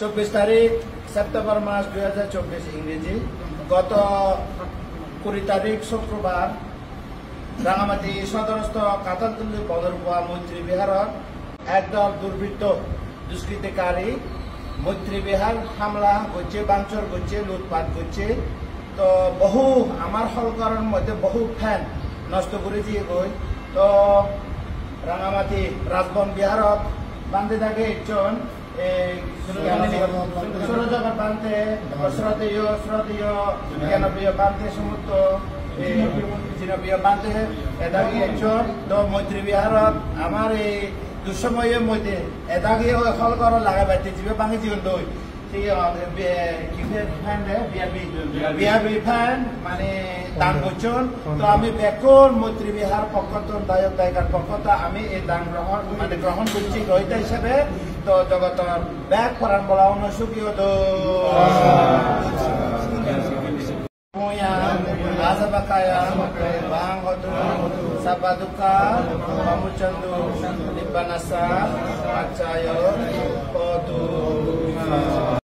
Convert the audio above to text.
24 তারিখ সেপ্টেম্বর মাস 2024 ইংরেজি গত 20 তারিখ শুক্রবার রাঙামাটি সদরস্থ কাতালতলী বদরপুয়া মৈত্রী বিহারত একদল দুর্বৃত্ত দুষ্কৃতিকারী মৈত্রী বিহার হামলা করছে, বাঞ্চর করছে, লুটপাট করছে। তো বহু আমার হলকরণ মধ্যে বহু ফ্যান নষ্ট করে দিয়ে গই। তো রাঙামাটি রাজবন বিহারত বান্ধে থাকে একজন সৌরজগৎ বান্ধে শ্রদ্ধেয় জ্ঞানপ্রিয় বান্ধে সমুদ্র জিনপ্রিয় বান্ধে এদাগি একজন। তো মৈত্রী বিহারত আমার এই দুঃসময়ের মধ্যে এদাগি হলকর লাগা বাইতে যাবে বাঙি জীবন দই বিহাবি ফ্যান মানে দান করছেন। তো আমি বেকর মৈত্রী বিহার পক্ষত দায়ক দায়িকার পক্ষত আমি এই দান গ্রহণ করছি গ্রহিতা হিসেবে। তো জগতর ব্যাগ করার বলা অনুসুখীয় তো Azabakaya, Bang Hotu, Sabaduka, Pamucandu, Libanasa, Pacayo, Kotu.